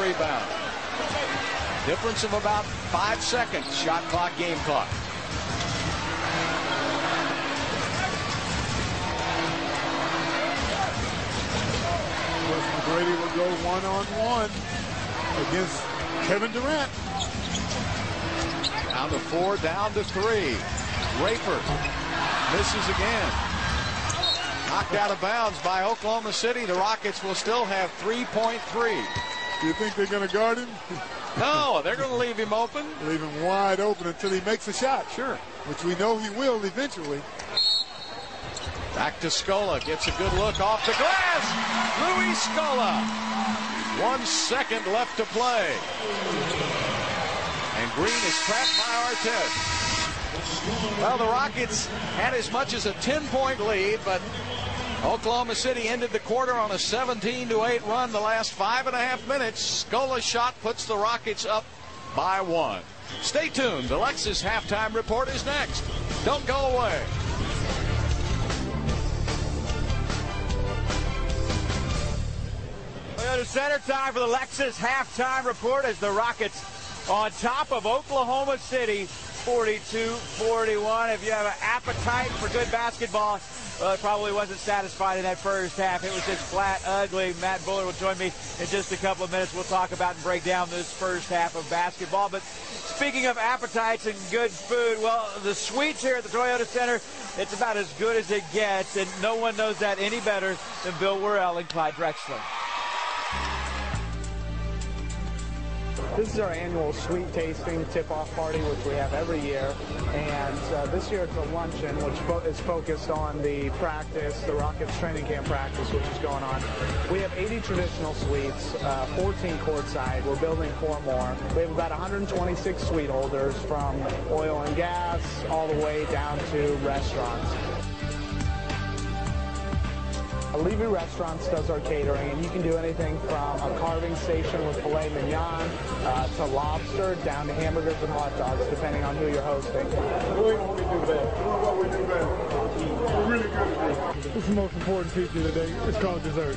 rebound. Difference of about 5 seconds. Shot clock, game clock. Brady will go one-on-one against Kevin Durant. Down to 4, down to 3. Raper misses again. Knocked out of bounds by Oklahoma City. The Rockets will still have 3.3. Do you think they're going to guard him? No, they're going to leave him open. Leave him wide open until he makes a shot. Sure. Which we know he will eventually. Back to Scola. Gets a good look off the glass. Louis Scola. 1 second left to play. And Green is trapped by Artest. Well, the Rockets had as much as a 10-point lead, but Oklahoma City ended the quarter on a 17-8 run the last 5.5 minutes. Scola's shot puts the Rockets up by 1. Stay tuned. The Lexus halftime report is next. Don't go away. Toyota Center, time for the Lexus halftime report as the Rockets on top of Oklahoma City, 42-41. If you have an appetite for good basketball, well, it probably wasn't satisfied in that first half. It was just flat ugly. Matt Bullard will join me in just a couple of minutes. We'll talk about and break down this first half of basketball. But speaking of appetites and good food, well, the sweets here at the Toyota Center, it's about as good as it gets, and no one knows that any better than Bill Worrell and Clyde Drexler. This is our annual sweet tasting tip-off party, which we have every year. And this year it's a luncheon, which is focused on the practice, the Rockets training camp practice, which is going on. We have 80 traditional suites, 14 courtside. We're building 4 more. We have about 126 suite holders from oil and gas all the way down to restaurants. Levy Restaurants does our catering, and you can do anything from a carving station with filet mignon to lobster down to hamburgers and hot dogs, depending on who you're hosting. What we do best? What we do best? We're really good. This is the most important feature today. It's called dessert.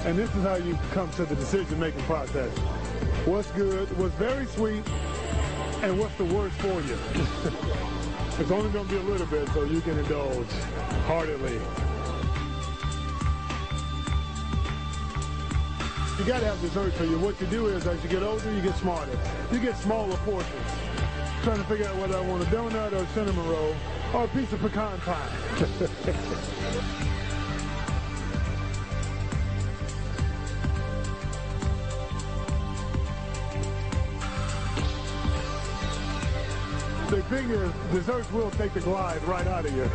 And this is how you come to the decision-making process. What's good, what's very sweet, and what's the worst for you. It's only going to be a little bit, so you can indulge heartily. You got to have dessert for you. What you do is, as you get older, you get smarter. You get smaller portions. Trying to figure out whether I want a donut or a cinnamon roll or a piece of pecan pie. The thing is, desserts will take the glide right out of you.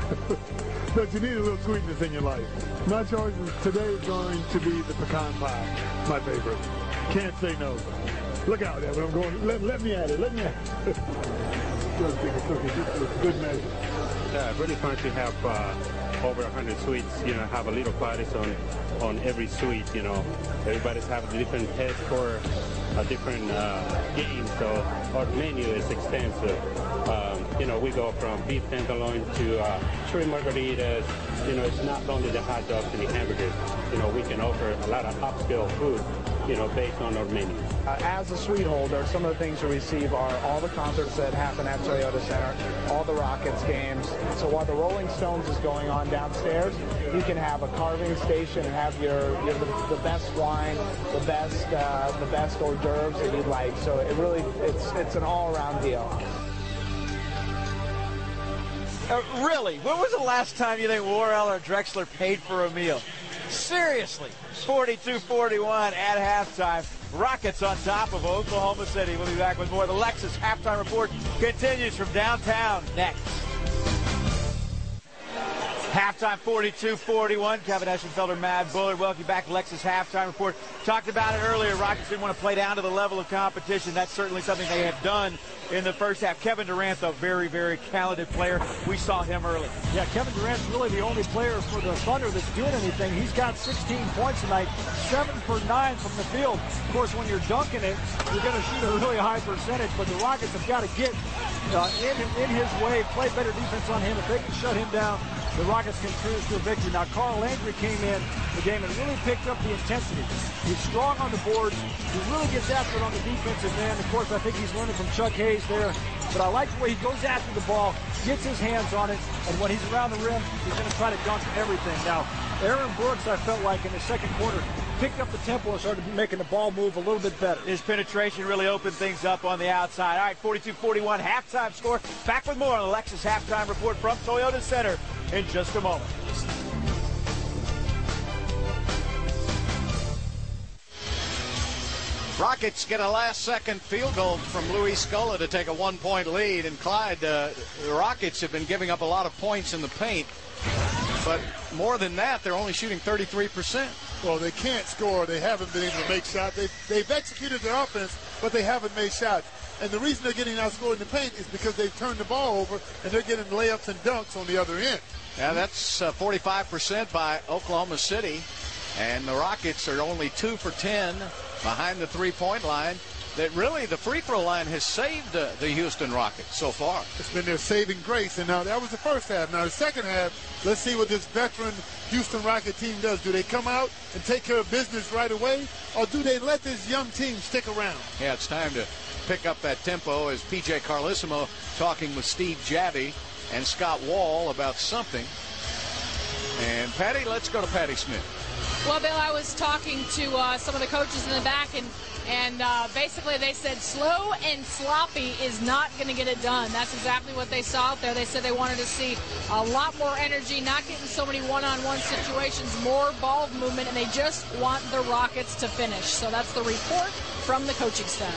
But you need a little sweetness in your life. My choice today is going to be the pecan pie, my favorite. Can't say no. Look out, Evan, I'm going, let me at it, let me at it. Good measure. Yeah, really fun to have over 100 suites, you know, have a little parties on every suite, you know. Everybody's having a different taste for a different game, so our menu is extensive. You know, we go from beef tenderloin to shrimp margaritas. You know, it's not only the hot dogs and the hamburgers. You know, we can offer a lot of upscale food, you know, based on our menu. As a suite holder, some of the things you receive are all the concerts that happen at Toyota Center, all the Rockets games. So while the Rolling Stones is going on downstairs, you can have a carving station and have the best wine, the best hors d'oeuvres that you'd like. So it really, it's an all-around deal. Really? When was the last time you think Worrell or Drexler paid for a meal? Seriously. 42-41 at halftime. Rockets on top of Oklahoma City. We'll be back with more. The Lexus halftime report continues from downtown next. Halftime 42-41. Kevin Eschenfelder, Matt Bullard. Welcome back to Lexus halftime report. Talked about it earlier. Rockets didn't want to play down to the level of competition. That's certainly something they have done in the first half. Kevin Durant, though, very, very talented player. We saw him early. Yeah, Kevin Durant's really the only player for the Thunder that's doing anything. He's got 16 points tonight, 7 for 9 from the field. Of course, when you're dunking it, you're going to shoot a really high percentage, but the Rockets have got to get in his way, play better defense on him. If they can shut him down, the Rockets can cruise to a victory. Now, Carl Landry came in the game and really picked up the intensity. He's strong on the boards. He really gets after it on the defensive end. Of course, I think he's learning from Chuck Hayes there. But I like the way he goes after the ball, gets his hands on it, and when he's around the rim, he's going to try to dunk everything. Now, Aaron Brooks, I felt like in the second quarter, picked up the tempo and started making the ball move a little bit better. His penetration really opened things up on the outside. All right, 42-41 halftime score. Back with more on the Lexus halftime report from Toyota Center in just a moment. Rockets get a last-second field goal from Luis Scola to take a 1-point lead. And Clyde, the Rockets have been giving up a lot of points in the paint. But more than that, they're only shooting 33%. Well, they can't score. They haven't been able to make shots. They've executed their offense, but they haven't made shots. And the reason they're getting outscored in the paint is because they've turned the ball over, and they're getting layups and dunks on the other end. Yeah, that's 45% by Oklahoma City. And the Rockets are only 2 for 10 behind the three-point line. That really, the free throw line has saved the Houston Rockets so far. It's been their saving grace, and now that was the first half. Now the second half, let's see what this veteran Houston Rocket team does. Do they come out and take care of business right away, or do they let this young team stick around? Yeah, it's time to pick up that tempo as P.J. Carlissimo talking with Steve Javy and Scott Wall about something. And Patty, let's go to Patty Smith. Well, Bill, I was talking to some of the coaches in the back, and basically they said slow and sloppy is not going to get it done. That's exactly what they saw out there. They said they wanted to see a lot more energy, not getting so many one-on-one situations, more ball movement, and they just want the Rockets to finish. So that's the report from the coaching staff.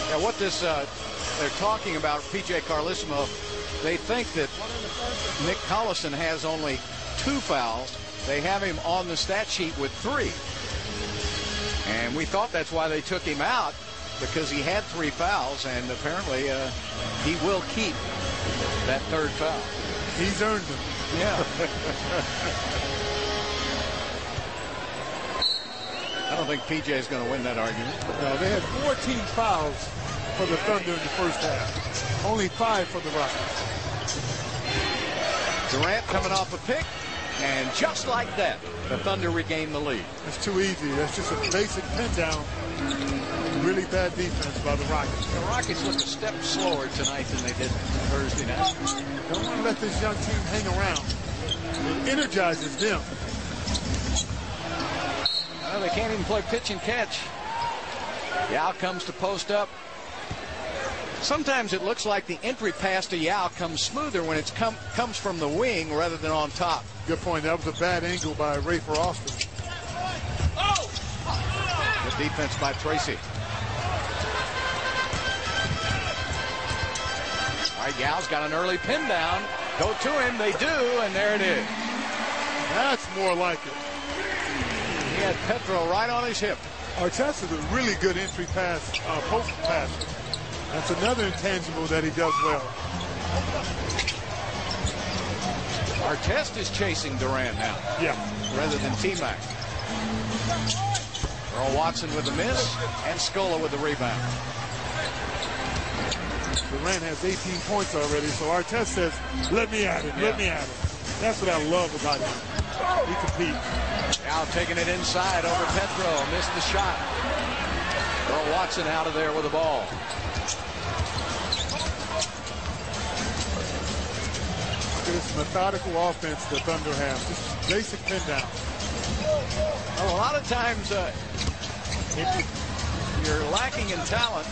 Yeah, what this they're talking about, P.J. Carlissimo, they think that Nick Collison has only 2 fouls. They have him on the stat sheet with 3. And we thought that's why they took him out, because he had 3 fouls, and apparently he will keep that 3rd foul. He's earned them. Yeah. I don't think PJ is going to win that argument. No, they had 14 fouls for the Thunder in the first half. Only 5 for the Rockets. Durant coming off a pick, and just like that, the Thunder regain the lead. It's too easy. That's just a basic pin down. Really bad defense by the Rockets. The Rockets look a step slower tonight than they did Thursday night. Don't want to let this young team hang around. It energizes them. Well, they can't even play pitch and catch. Yao comes to post up. Sometimes it looks like the entry pass to Yao comes smoother when it comes from the wing rather than on top. Good point. That was a bad angle by Rafer Austin. Good defense by Tracy. All right, Yao's got an early pin down. Go to him. They do, and there it is. That's more like it. He had Petro right on his hip. Artest is a really good entry pass, post pass. That's another intangible that he does well. Artest is chasing Durant now. Yeah. Rather than T-Mac. Earl Watson with the miss, and Scola with the rebound. Durant has 18 points already, so Artest says, let me at it, let me at it. That's what I love about him. He competes. Now taking it inside over Petro. Missed the shot. Earl Watson out of there with the ball. This methodical offense the Thunder have. Just basic pin down. Well, a lot of times, if you're lacking in talent,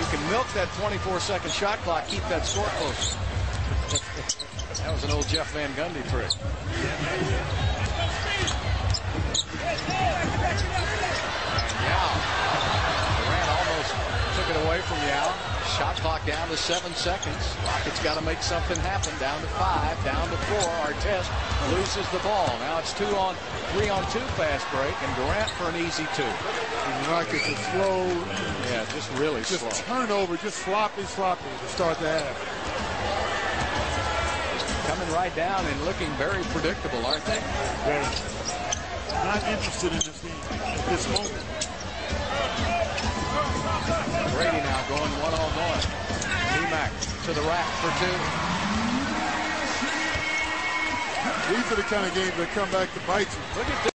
you can milk that 24-second shot clock, keep that score close. That was an old Jeff Van Gundy trick. And Yao. Durant almost took it away from Yao. Shot clock down to 7 seconds. Rockets got to make something happen. Down to 5, down to 4. Artest loses the ball. Now it's 3-on-2 fast break, and Durant for an easy 2. And the Rockets are slow. Yeah, just really slow. Just turnover, just sloppy to start the half. Coming right down and looking very predictable, aren't they? Very. Not interested in this game at this moment. Brady now going one-on-one. T-Mac to the rack for two. These are the kind of games that come back to bite you. Look at this.